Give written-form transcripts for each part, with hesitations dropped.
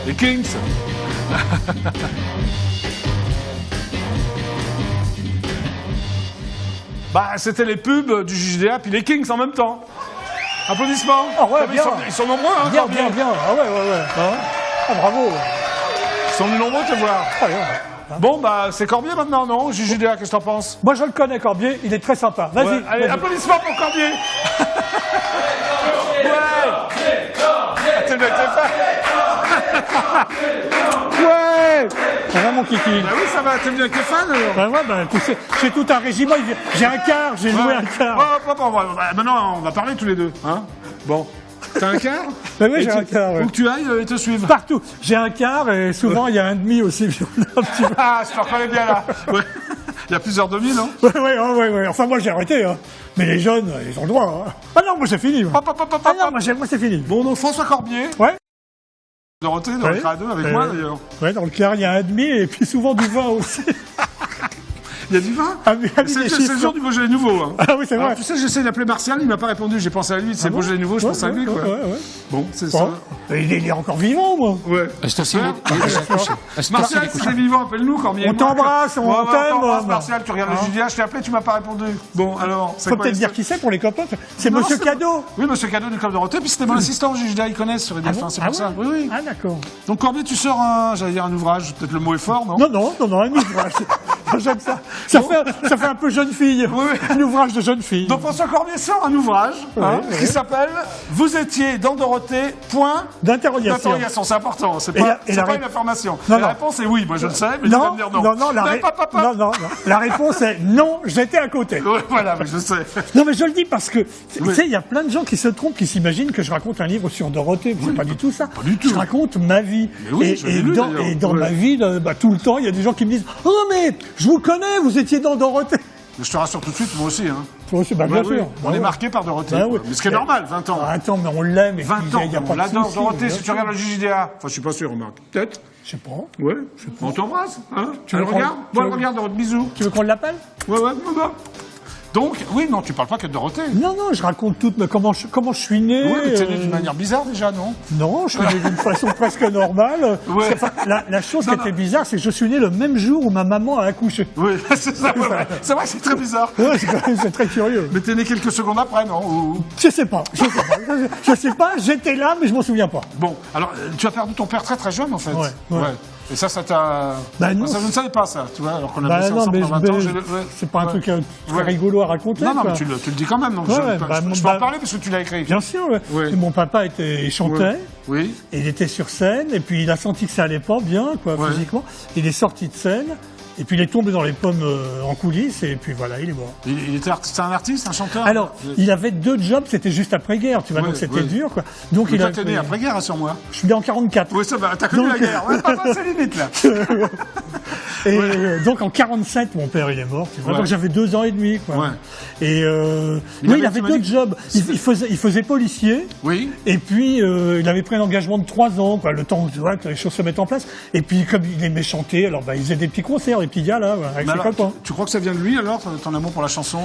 Les Kings. Bah, c'était les pubs du JDA puis les Kings en même temps. Applaudissements. Ah ouais, bien. Ils sont nombreux, hein, Bien, Corbier. bien, bien. Ah ouais. Hein, Ah, bravo. ils sont nombreux te voir. Ah, ouais. Bon, bah, c'est Corbier maintenant, non? JDA, qu'est-ce que t'en penses? Moi, je le connais, Corbier. Il est très sympa. Vas-y. Ouais. Allez, vas-y. applaudissements pour Corbier. Ouais. T'es bien que t'es fan. Ouais. Ça va, mon kiki. Bah oui, ça va, t'es bien que t'es fan, alors. Ben ouais, ben, tu sais, j'ai tout un régiment. J'ai un quart, j'ai joué un quart. Maintenant, on va parler tous les deux. Hein, bon. T'as un quart? Ben oui, Et j'ai un quart. Ouais. Où que tu ailles, ils te suivent. Partout. J'ai un quart et souvent, il y a un demi aussi. Un petit peu. Ah, je te reconnais bien là. Ouais. Il y a plusieurs demi, non? Ouais. Enfin, moi, j'ai arrêté. Hein. Mais les jeunes, ils ont le droit. Hein. Ah non, moi, c'est fini. Moi. Ah non, moi, c'est fini. Bon, donc François Corbier. Ouais. Dorothée, dans le Ouais. CRA2 avec moi d'ailleurs. Ouais, dans le quart, il y a un demi et puis souvent du vin aussi. Il y a du vin? C'est le jour du Beaujolais nouveau. Hein. Ah oui, c'est vrai. Alors, tu sais, j'essaie d'appeler Martial, il m'a pas répondu. J'ai pensé à lui, c'est Beaujolais nouveau, je pense à lui. Quoi. Ouais. Bon, c'est Bon. ça. Il est encore vivant, moi. Ouais. Martial, si t'es vivant, appelle-nous, Corbier. On t'embrasse, on t'aime. t'embrasse, Martial, tu regardes le JDA, je t'ai appelé, tu m'as pas répondu. Bon, alors, c'est Faut quoi peut-être l'histoire? dire qui c'est pour les copains. C'est Non, Monsieur c'est- Cadeau. Oui, Monsieur Cadeau du Club Dorothée, puis c'était mon assistant au JDA, ils connaissent sur les Ah défunts, bon c'est pour ça. Oui. Ah d'accord. Donc Corbier, tu sors j'allais dire un ouvrage, peut-être le mot est fort, non? Non, un ouvrage. J'aime ça. Ça fait un peu jeune fille. Oui. Un ouvrage de jeune fille. Donc François Corbier sort un ouvrage Ouais. qui s'appelle « Vous étiez dans Dorothée, point D'interrogation. d'interrogation ». C'est important, c'est Et pas, la- et c'est la pas ré- une information. Non, La non. réponse est oui, moi je le sais, mais tu vas me dire non. Non. La réponse est non, j'étais à côté. Ouais, voilà, mais je sais. Non, mais je le dis parce que, tu Oui. sais, il y a plein de gens qui se trompent, qui s'imaginent que je raconte un livre sur Dorothée. Mais c'est pas du tout ça. pas du tout. Je raconte ma vie. Mais oui, je l'ai lu, d'ailleurs. et dans Ouais. ma vie, tout le temps, il y a des gens qui me disent « Oh, mais je vous connais, vous étiez dans Dorothée. Mais je te rassure tout de suite, moi aussi. Hein. » Toi aussi, bien Oui, sûr. on est marqué par Dorothée. Bah quoi. oui. Mais ce qui est normal, 20 ans. Ah, attends, mais on l'aime. et 20 puis, ans, il y a pas on de l'adore, souci, Dorothée, bien si tu sûr. regardes le JDA. Enfin, je suis pas sûr, remarque. Peut-être. Je sais pas. Ouais. On t'embrasse. Hein. Tu veux le qu'on- regardes? tu Moi, veux- regarde, Dorothée, bisous. Tu veux qu'on l'appelle? Ouais. Donc, oui, non, tu parles pas que de Dorothée. Non, je raconte tout, mais comment je suis né. Oui, mais t'es né d'une manière bizarre déjà, non? Non, je suis né d'une façon presque normale. Ouais. Enfin, la chose qui Non, était bizarre, c'est que je suis né le même jour où ma maman a accouché. Oui, c'est ça. Ouais. C'est vrai que c'est très bizarre. Ouais, c'est très curieux. Mais t'es né quelques secondes après, non? Je sais pas. Je sais pas, j'étais là, mais je m'en souviens pas. Bon, alors, tu as perdu ton père très très jeune, en fait. Ouais. Et ça t'a... Bah non. Ça, je ne savais pas, ça, tu vois, alors qu'on a Bah bossé non, ensemble mais pendant 20 ans. c'est pas un truc très Ouais. rigolo à raconter. Non, quoi. mais tu le dis quand même, donc Ouais, je bah, peux en parler parce que tu l'as écrit. Bien sûr, ouais. Ouais. Et mon papa chantait. Oui. Et il était sur scène, et puis il a senti que ça allait pas bien, quoi, Ouais. physiquement. Il est sorti de scène, et puis il est tombé dans les pommes en coulisses, et puis voilà, il est mort. Il était c'est un artiste, un chanteur? Alors, il avait 2 jobs, c'était juste après-guerre, tu vois, Ouais, donc c'était ouais. dur, quoi. Donc Mais il toi, a. t'es né après-guerre, rassure-moi. Je suis né en 44. Oui, ça va, t'as connu Donc- la guerre. Ouais, papa, c'est limite, là. Et donc en 47, mon père il est mort, tu vois. Ouais. Donc j'avais 2 ans et demi, quoi. Ouais. Et Il il avait tu m'as 2 dit- jobs. Il faisait policier. Oui. Et puis, il avait pris un engagement de 3 ans, quoi, le temps tu vois, que les choses se mettent en place. Et puis, comme il aimait chanter, alors il faisait des petits concerts, des petits galas, avec Mais ses alors, copains. tu crois que ça vient de lui, alors, ton amour pour la chanson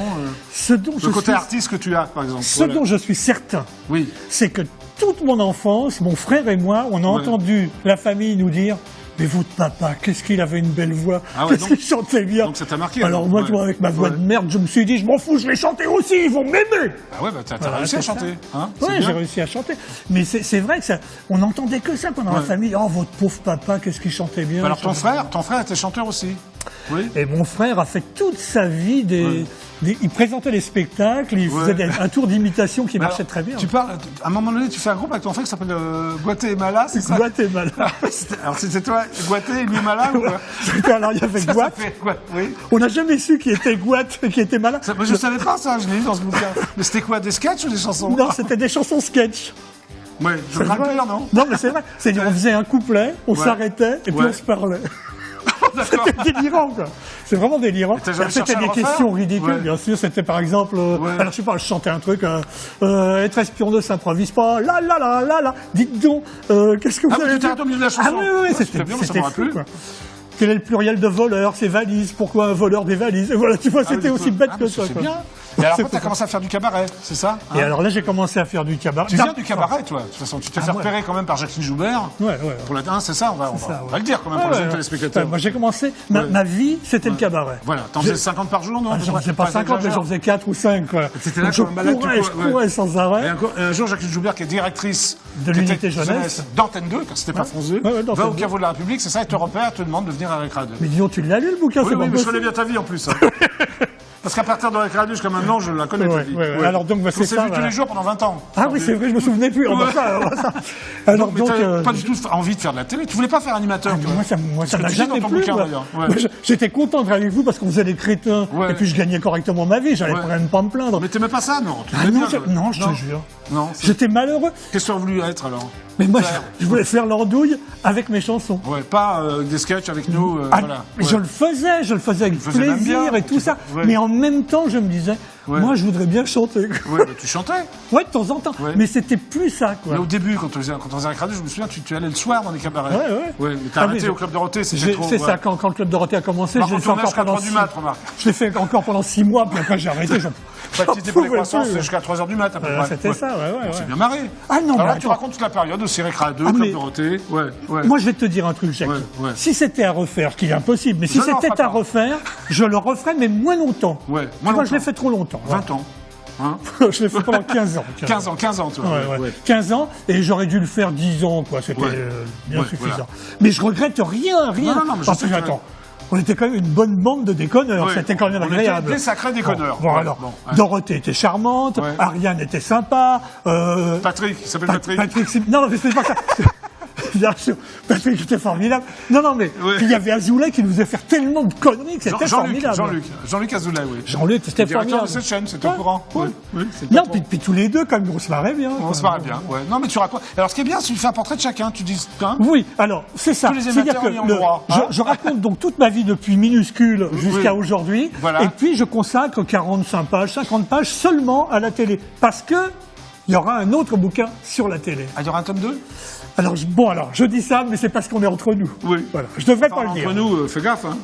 Ce dont Le je côté suis, artiste que tu as, par exemple. ce Voilà. dont je suis certain, Oui. c'est que toute mon enfance, mon frère et moi, on a entendu la famille nous dire « Mais votre papa, qu'est-ce qu'il avait une belle voix, Ah ouais, qu'est-ce qu'il chantait bien !» donc ça t'a marqué, Alors alors, moi, ouais. tu vois, avec ma voix Ouais. de merde, je me suis dit « Je m'en fous, je vais chanter aussi, ils vont m'aimer !» Ah ouais, bah t'as Voilà, réussi à c'est ça. chanter. Hein, c'est Ouais, bien. j'ai réussi à chanter. Mais c'est vrai que ça, on n'entendait que ça pendant la Ouais. famille. Oh, votre pauvre papa, qu'est-ce qu'il chantait bien. Alors ton frère était chanteur aussi. Oui. Et mon frère a fait toute sa vie il présentait les spectacles, il faisait Ouais. un tour d'imitation qui Mais marchait alors, très bien. Tu parles, à un moment donné, tu fais un groupe avec ton frère qui s'appelle Guatemala, c'est ça? Guatemala. Alors c'était toi, Guaté et lui Mala ou quoi? Alors il y avait Ça Guat. fait quoi? Oui. On n'a jamais su qui était Guat, qui était malin. Moi, je savais pas ça, je l'ai lu dans ce bouquin. Mais c'était quoi, des sketchs ou des chansons? Non, c'était des chansons sketch. Ouais, je crains le pire, non? Non, mais c'est vrai. C'est-à-dire, on faisait un couplet, on s'arrêtait, et puis Ouais. on se parlait. D'accord. C'était délirant, quoi. C'est vraiment délirant. t'as jamais cherché C'était à des le refaire? questions ridicules, Ouais. bien sûr. C'était par exemple, alors je sais pas, je chantais un truc, être espion ne s'improvise pas, là. Dites donc, qu'est-ce que vous Ah, mais avez tu t'es fait? entendu de la chanson. Ah oui, Ouais, c'était bien, moi, ça c'était m'aurait fou, plu. quoi. Quel est le pluriel de voleur? C'est valise. Pourquoi un voleur des valises? Et voilà, tu vois, c'était oui, aussi d'accord. bête que ça, C'est quoi. bien. Et alors C'est après, t'as pour commencé à faire du cabaret, c'est ça Et hein alors là, j'ai commencé à faire du cabaret. Tu viens du cabaret, toi. De toute façon, tu t'es fait ouais. repérer quand même par Jacqueline Joubert. Ouais. Pour la... hein, c'est ça, on va ouais. le dire quand même pour les jeunes téléspectateurs. Moi, j'ai commencé, ma vie, c'était le cabaret. Voilà, t'en faisais 50 par jour, non J'en faisais pas 50, mais j'en faisais 4 ou 5. Quoi. C'était là Donc, je comme un malade, courais sans arrêt. Et un jour, Jacqueline Joubert, qui est directrice De l'unité jeunesse. d'Antenne 2, car c'était pas France 2, Ouais, va au caveau de la République, c'est ça, et te repère, te demande de venir à Récré 2. Mais disons, tu l'as lu le bouquin, Oui, c'est pas mais je possible. connais bien ta vie en plus. Hein. Parce qu'à partir de Récré 2 jusqu'à maintenant, je la connais ta vie. Ouais. Alors donc, c'est on s'est ça. vu tous les jours pendant 20 ans. Ah oui, c'est vrai, je me souvenais plus. Alors, ça. Alors Mais donc, t'avais pas du tout envie de faire de la télé. Tu voulais pas faire animateur, toi. Moi, ça que m'a tu dis jamais dans ton plu. bouquin, moi. d'ailleurs. Ouais. Moi, j'étais content de travailler avec vous parce qu'on faisait des crétins. Ouais. Et puis, je gagnais correctement ma vie. J'allais Ouais. quand même pas me plaindre. Mais t'aimais pas ça, non? Tu Ah aimais non, bien, non, je te jure. Non. J'étais malheureux. Qu'est-ce que tu as voulu être alors? Mais moi, Faire. je voulais faire l'andouille avec mes chansons. Ouais, pas des sketchs avec nous, Ah, voilà. mais Ouais. je le faisais avec faisais même plaisir bien, et tout ça. ouais. Mais en même temps, je me disais, Ouais. moi, je voudrais bien chanter. Ouais, bah, tu chantais. Ouais, de temps en temps. Ouais. Mais c'était plus ça, quoi. Mais au début, quand on faisait Récré 2, je me souviens, tu allais le soir dans les cabarets. Ouais. Mais t'as Ah, arrêté mais au Club Dorothée, c'était trop. C'est ouais. ça, quand le Club Dorothée a commencé, Par je l'ai contre, fait on est encore jusqu'à pendant 3 du mat, remarque. Je l'ai fait encore pendant 6 mois, puis après j'ai arrêté. L'activité pour les croissances, c'est jusqu'à 3h du mat, à peu près. C'était ça, ouais. On s'est bien marré. Ah non, alors mais là, tu attends. racontes toute la période aussi, Récré 2, Ah, Club mais- Dorothée. Ouais. Moi, je vais te dire un truc, Jacques. Ouais. Si c'était à refaire, ce qui est impossible, mais si Non, non, c'était fera à pas. refaire, je le referais, mais moins longtemps. Ouais, Tu moins vois, je l'ai longtemps. fait trop longtemps. 20 ans. Hein Je l'ai fait pendant 15 ans. 15 ans, tu vois. Ouais. 15 ans, et j'aurais dû le faire 10 ans, quoi. C'était Ouais. bien Ouais, suffisant. voilà. Mais je regrette rien. Non, mais je Parce sais que, que- attends, on était quand même une bonne bande de déconneurs. Ouais. C'était quand même On était agréable. des sacrés déconneurs. Bon, Ouais, alors, bon, ouais. Dorothée était charmante, Ouais. Ariane était sympa, Patrick, il s'appelle Patrick. Non, mais c'est pas ça. Bien sûr, Patrick était formidable. Non, mais Ouais. puis il y avait Azoulay qui nous faisait faire tellement de conneries que c'était formidable. Jean-Luc Azoulay, oui. Jean-Luc, c'était Directeur de formidable. cette chaîne, c'était au Ouais, courant. ouais. Oui, c'est Non, pas trop. puis tous les deux, quand même, on se marrait bien. On se marrait bien, ouais. Non, mais tu racontes. Alors, ce qui est bien, c'est que tu fais un portrait de chacun. Tu dis, hein, Oui, alors, c'est ça. Tous les C'est-à-dire émetteurs que y ont droit, hein. je raconte donc toute ma vie depuis minuscule jusqu'à Oui. aujourd'hui. Voilà. Et puis, je consacre 45 pages, 50 pages seulement à la télé. Parce que il y aura un autre bouquin sur la télé. Ah, il y aura un tome 2? Alors, je dis ça, mais c'est parce qu'on est entre nous. Oui. Voilà. Je devrais pas Enfin, le dire. entre nous, fais gaffe, hein.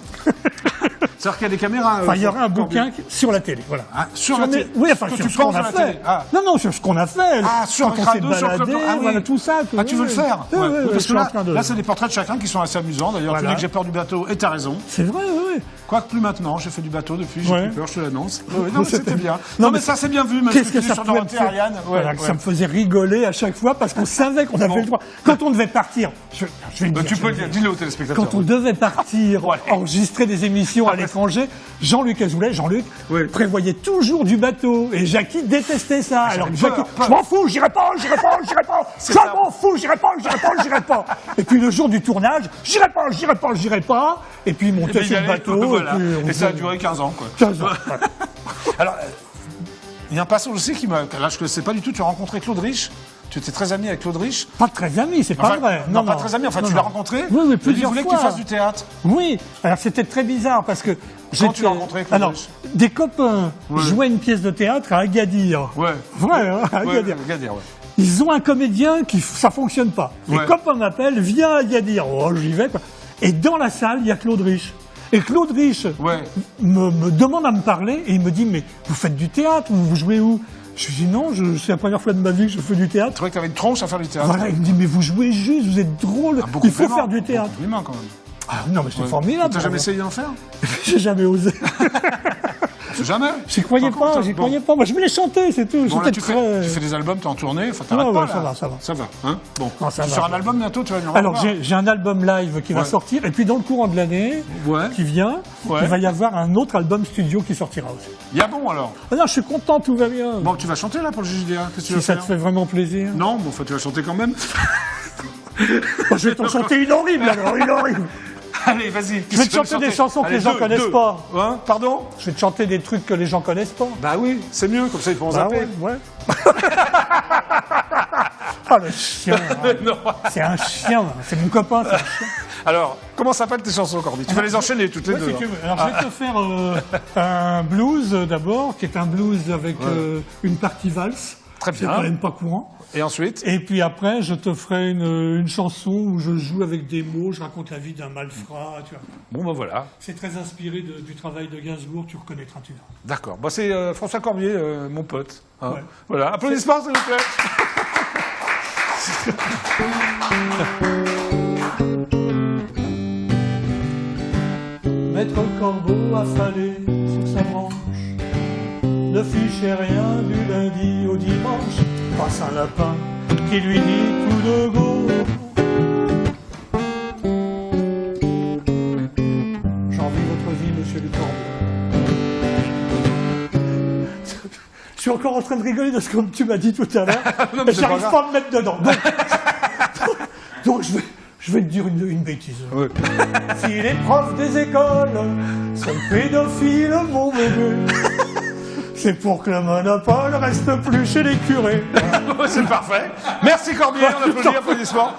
C'est-à-dire qu'il y a des caméras. Enfin, il y aura un bouquin sur la télé, voilà. Ah, sur la télé. Oui, enfin, Que sur tu ce qu'on penses a à la fait. télé. Ah. Non, sur ce qu'on a fait. Ah, sur quand on Récré s'est 2, sur le baladé, Club- ah oui. voilà, tout ça. Ah, tu veux le faire? Oui, Ouais. oui, Parce je que suis en train de... là, c'est des portraits de chacun qui sont assez amusants. D'ailleurs, tu Voilà. dis que j'ai peur du bateau, et t'as raison. C'est vrai, oui. Quoique plus maintenant, j'ai fait du bateau depuis, j'ai Ouais. plus peur, je te l'annonce. Ouais, non, mais c'était bien. Non, Non, mais mais ça, c'est bien vu, même Qu'est-ce ce que tu dis ça sur pouvait Dorothée, me faire Ariane. Voilà, que ça me faisait rigoler à chaque fois parce qu'on savait qu'on avait le droit. Quand on devait partir, je vais le dire, Tu je peux vais le le dire, dire. dis-le aux téléspectateurs. Quand on devait partir Ouais. enregistrer des émissions à l'étranger, Jean-Luc Azoulay, Oui. prévoyait toujours du bateau. Et Jackie détestait ça. Alors que j'avais Jackie, peur. je m'en fous, j'irai pas. Je ça. m'en fous, j'irai pas. Et puis le jour du tournage, j'irai pas. Et puis il Et montait puis, sur le y aller, bateau. voilà. puis on Et ça a faisait duré 15 ans, quoi. 15 ans. Ouais. Alors, il y a un passage aussi qui m'a. Là, je ne sais pas du tout, tu as rencontré Claude Rich. Tu étais très ami avec Claude Rich. Pas très ami, c'est pas Enfin, vrai. Non, pas très ami. Enfin, Non, tu non. l'as rencontré. Oui, mais Il plusieurs voulait que fois. tu fasses du théâtre. Oui, alors c'était très bizarre parce que Quand tu l'as rencontré, Claude alors, Rich des copains Ouais. jouaient une pièce de théâtre à Agadir. Ouais. Vrai, hein, à Ouais, Agadir. Agadir, ouais. Ils ont un comédien qui ça fonctionne pas. Les Ouais. copains m'appellent, viens à Agadir. Oh, j'y vais quoi. Et dans la salle, il y a Claude Rich. Et Claude Rich Ouais. me demande à me parler et il me dit mais vous faites du théâtre, vous jouez où? Je lui dis non, c'est la première fois de ma vie que je fais du théâtre. Tu trouvais que tu avais une tronche à faire du théâtre. Voilà, il me dit mais vous jouez juste, vous êtes drôle, Un beau il faut compliment, faire du un beau théâtre. compliment, quand même. Ah non mais c'est Ouais. formidable. T'as jamais essayé d'en faire? J'ai jamais osé. Jamais? J'y croyais pas, j'y croyais pas. Moi, je voulais chanter, c'est tout. Bon, là, J'étais tu très... fais des albums, t'es en tournée, enfin, t'arrêtes Ouais, pas, ouais, là. ça va, ça va. Ça va, hein? Bon. Non, ça Tu va, feras ça un album bientôt, tu vas venir en Alors, voir. j'ai un album live qui va Ouais. sortir, et puis dans le courant de l'année Ouais. qui vient, Ouais. il va y avoir un autre album studio qui sortira aussi. Il y a bon, alors. Ah non, je suis content, tout va bien. Bon, tu vas chanter, là, pour le JDA? Qu'est-ce que tu Si vas ça faire? te fait vraiment plaisir. Non, bon, enfin, tu vas chanter quand même. Bon, je vais t'en chanter une horrible, alors, une horrible. Allez, vas-y. Je vais te chanter des chansons que les gens connaissent pas. Hein? Pardon? Je vais te chanter des trucs que les gens connaissent pas. Bah oui, c'est mieux, comme ça, ils pourront Bah zapper. ouais. Ah, le chien. hein. Non. C'est un chien, c'est mon copain, c'est un chien. Alors, comment s'appellent tes chansons, Corby? Tu vas les enchaîner toutes les Ouais, deux. si hein. tu veux. Alors, je vais te faire un blues d'abord, qui est un blues avec une partie valse. Très C'est bien. quand même pas courant. Et ensuite? Et puis après, je te ferai une chanson où je joue avec des mots, je raconte la vie d'un malfrat, tu vois. Bon, ben voilà. C'est très inspiré du travail de Gainsbourg, tu reconnaîtras, tu vois. D'accord. Bah, c'est François Corbier, mon pote. Hein. Ouais. Voilà. Applaudissements, s'il vous plaît. Maître Corbeau affalé sur sa branche ne fichait rien du lundi au dimanche. Passe un lapin qui lui dit tout de go. J'envie votre vie, monsieur le Corbeau. Je suis encore en train de rigoler de ce que tu m'as dit tout à l'heure. Non, mais Et c'est pas j'arrive grave. pas à me mettre dedans. Donc je vais te dire une bêtise. Ouais. Si les profs des écoles sont pédophiles, mon bébé, c'est pour que le monopole reste plus chez les curés. C'est parfait. Merci Corbier, on applaudit, applaudissements.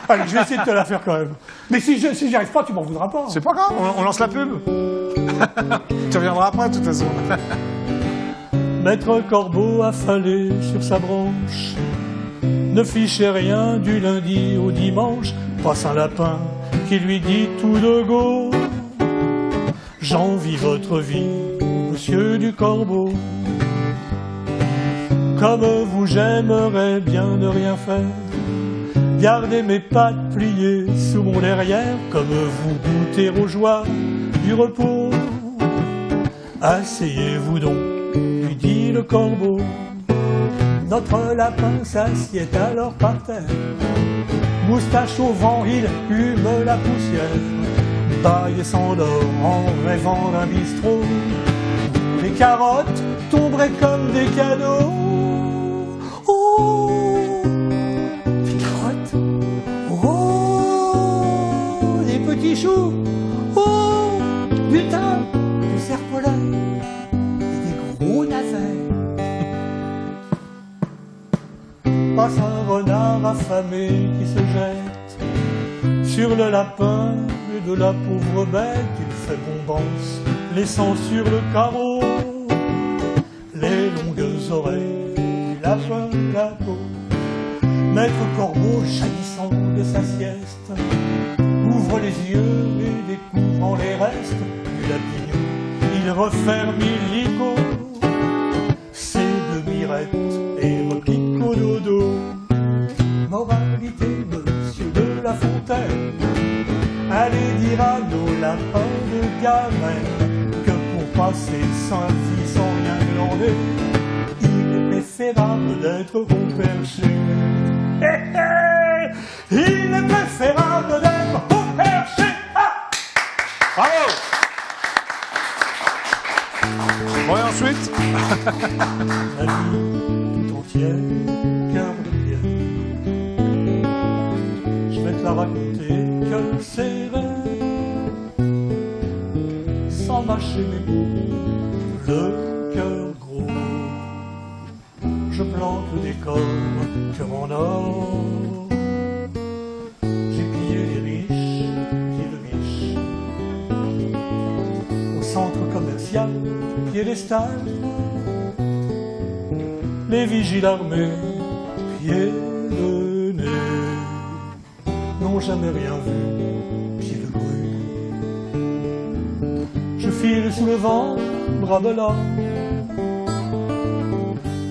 Allez, je vais essayer de te la faire quand même. Mais si j'y arrive pas, tu m'en voudras pas. C'est pas grave, on lance la pub. Tu reviendras après, de toute façon. Maître Corbeau affalé sur sa branche ne fichait rien du lundi au dimanche. Passe un lapin qui lui dit tout de go. J'envie votre vie, monsieur du Corbeau. Comme vous, j'aimerais bien ne rien faire. Garder mes pattes pliées sous mon derrière. Comme vous, goûter aux joies du repos. Asseyez-vous donc, lui dit le Corbeau. Notre lapin s'assied alors par terre. Moustache au vent, il hume la poussière. Bâille et s'endort en rêvant d'un bistrot. Les carottes tomberaient comme des cadeaux. Oh, des carottes. Oh, des petits choux. Oh, du thym, du serpolet et des gros navets. Passe un renard affamé qui se jette sur le lapin et de la pauvre bête il fait bombance, laissant sur le carreau les longues oreilles du lapin plateau. Maître Corbeau, jaillissant de sa sieste, ouvre les yeux et découvrant les restes du lapignon, il referme illico ses deux mirettes et repique au dodo. Moralité, monsieur de La Fontaine, allez dire à nos lapins de gamelle que pour passer sa vie sans rien glander, il est préférable d'être reperché. Il est préférable d'être reperché. Ah, Bravo. Bon, et ensuite? la vie tout entière, cœur de pierre. Je vais te la raconter que c'est vrai, sans mâcher mes mots, le cœur gros. Je plante le décor, cœur en or. J'ai pillé les riches, pied de biche. Au centre commercial, piédestal, les vigiles armés, pieds de nez, n'ont jamais rien vu, pieds de grue. Je file sous le vent, bras de l'or,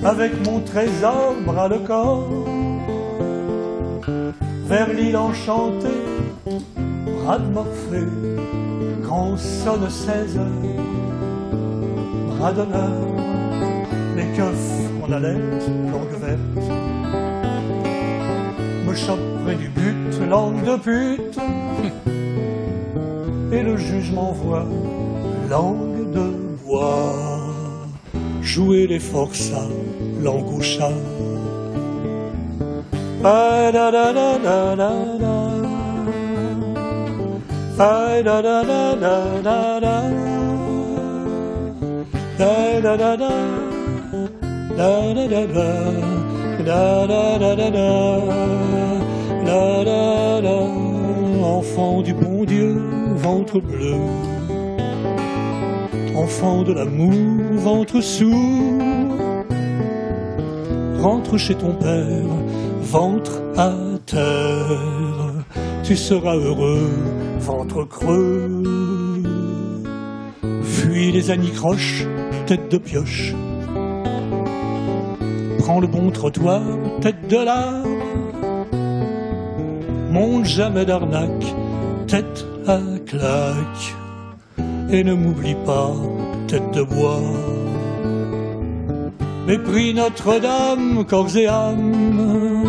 avec mon trésor, bras le corps, vers l'île enchantée, bras de Morphée, quand sonne 16 heures, bras d'honneur, les keufs en alerte, langue verte, me chope près du but, langue de pute, et le juge m'envoie, langue de bois, jouer les forçats, langue au chat. Fa da da da da da da. Fa da da da da da da. Da da da da. Da da da da. Da da da da da. Da da da. Enfant du bon Dieu, ventre bleu. Enfant de l'amour, ventre sourd. rentre chez ton père, ventre à terre. Tu seras heureux, ventre creux. Fuis les anicroches, tête de pioche. Prends le bon trottoir, tête de lard. Monte jamais d'arnaque, tête à claque. Et ne m'oublie pas, tête de bois. Mépris Notre-Dame, corps et âme.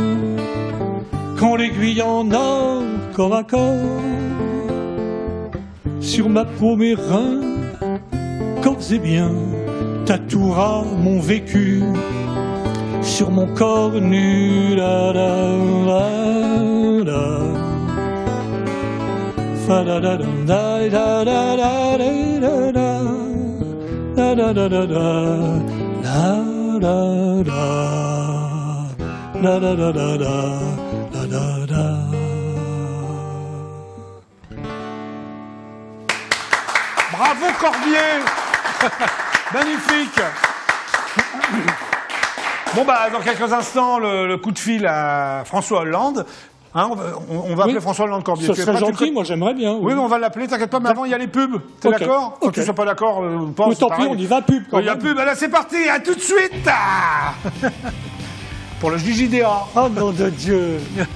Quand l'aiguille en or, corps à corps. Sur ma peau, mes reins, corps et bien, tatouera mon vécu. Sur mon corps nu, la la la la. Fa la la la la la la la la la la la la la la la la. Bravo Corbier. Magnifique. Bon bah dans quelques instants le coup de fil à François Hollande. Hein, on va appeler François Hollande Corbier. Ce serait gentil, moi j'aimerais bien. Oui, mais on va l'appeler, t'inquiète pas, mais avant il y a les pubs. T'es d'accord? Quand tu ne sois pas d'accord, pas. Mais tant pis, on y va pub quand même. Il y a pub, là c'est parti, à tout de suite. Pour le JJDA. Oh nom de Dieu.